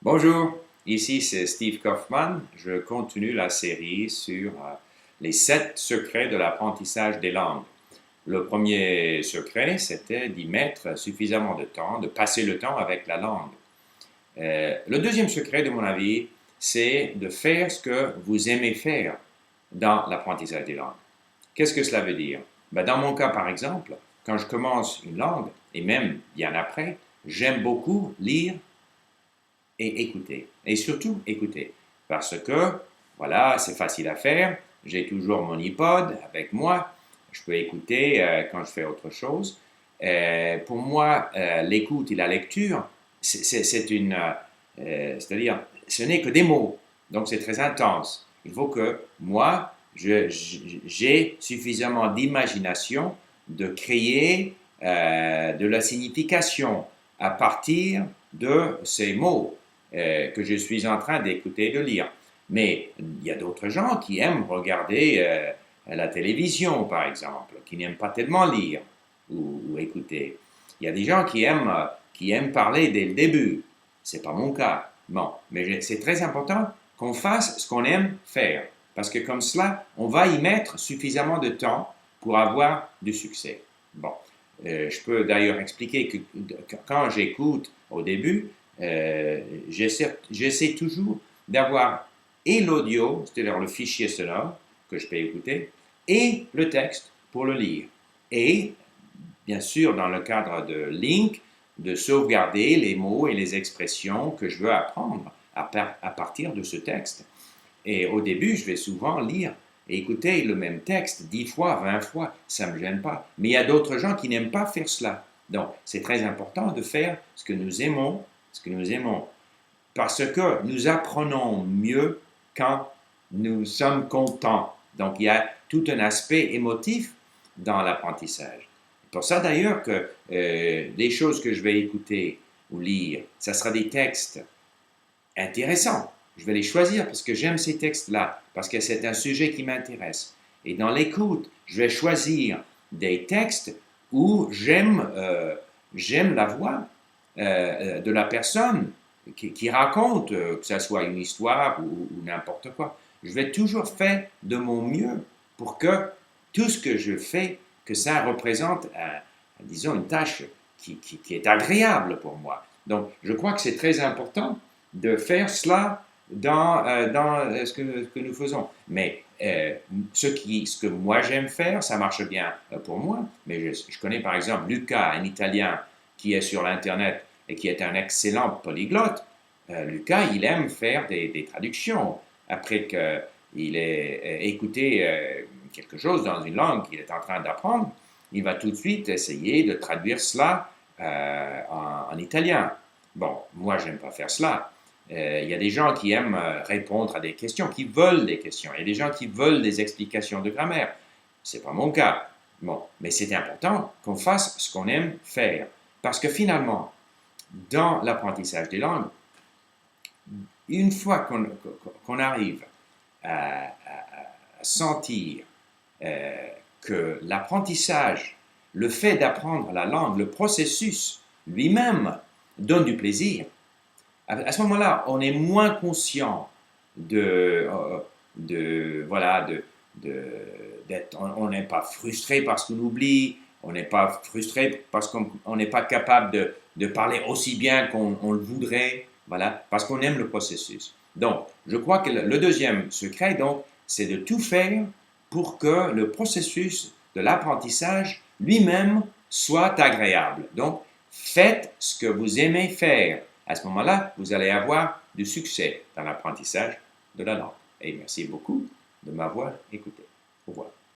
Bonjour, ici c'est Steve Kaufman. Je continue la série sur les 7 secrets de l'apprentissage des langues. Le premier secret, c'était d'y mettre suffisamment de temps, de passer le temps avec la langue. Le deuxième secret, de mon avis, c'est de faire ce que vous aimez faire dans l'apprentissage des langues. Qu'est-ce que cela veut dire? Dans mon cas, par exemple, quand je commence une langue, et même bien après, j'aime beaucoup lire et écouter. Et surtout écouter. Parce que, voilà, c'est facile à faire. J'ai toujours mon iPod avec moi. Je peux écouter quand je fais autre chose. Pour moi, l'écoute et la lecture, c'est-à-dire, ce n'est que des mots. Donc, c'est très intense. Il faut que moi, j'ai suffisamment d'imagination de créer de la signification à partir de ces mots que je suis en train d'écouter et de lire. Mais il y a d'autres gens qui aiment regarder la télévision, par exemple, qui n'aiment pas tellement lire ou écouter. Il y a des gens qui aiment parler dès le début. Ce n'est pas mon cas. Bon, mais c'est très important qu'on fasse ce qu'on aime faire. Parce que comme cela, on va y mettre suffisamment de temps pour avoir du succès. Bon, je peux d'ailleurs expliquer que quand j'écoute au début, j'essaie toujours d'avoir et l'audio, c'est-à-dire le fichier sonore que je peux écouter, et le texte pour le lire. Et, bien sûr, dans le cadre de Link, de sauvegarder les mots et les expressions que je veux apprendre à partir de ce texte. Et au début, je vais souvent lire et écouter le même texte 10 fois, 20 fois, ça ne me gêne pas. Mais il y a d'autres gens qui n'aiment pas faire cela. Donc, c'est très important de faire ce que nous aimons, parce que nous apprenons mieux quand nous sommes contents. Donc, il y a tout un aspect émotif dans l'apprentissage. C'est pour ça d'ailleurs que les choses que je vais écouter ou lire, ça sera des textes intéressants. Je vais les choisir parce que j'aime ces textes-là, parce que c'est un sujet qui m'intéresse. Et dans l'écoute, je vais choisir des textes où j'aime la voix de la personne qui raconte, que ce soit une histoire ou n'importe quoi. Je vais toujours faire de mon mieux pour que tout ce que je fais, que ça représente, disons, une tâche qui est agréable pour moi. Donc, je crois que c'est très important de faire cela dans ce que nous faisons. Mais ce que moi j'aime faire, ça marche bien pour moi. Mais je connais par exemple Lucas, un Italien qui est sur l'Internet et qui est un excellent polyglotte. Lucas, il aime faire des traductions. Après qu'il ait écouté quelque chose dans une langue qu'il est en train d'apprendre, il va tout de suite essayer de traduire cela en italien. Bon, moi, je n'aime pas faire cela. Il y a des gens qui aiment répondre à des questions, qui veulent des questions. Il y a des gens qui veulent des explications de grammaire. Ce n'est pas mon cas. Bon, mais c'est important qu'on fasse ce qu'on aime faire. Parce que finalement, dans l'apprentissage des langues, une fois qu'on arrive à sentir que l'apprentissage, le fait d'apprendre la langue, le processus lui-même donne du plaisir, à ce moment-là, on est moins conscient on n'est pas frustré parce qu'on oublie, on n'est pas frustré parce qu'on n'est pas capable de parler aussi bien qu'on le voudrait, voilà, parce qu'on aime le processus. Donc, je crois que le deuxième secret, donc, c'est de tout faire pour que le processus de l'apprentissage lui-même soit agréable. Donc, faites ce que vous aimez faire. À ce moment-là, vous allez avoir du succès dans l'apprentissage de la langue. Et merci beaucoup de m'avoir écouté. Au revoir.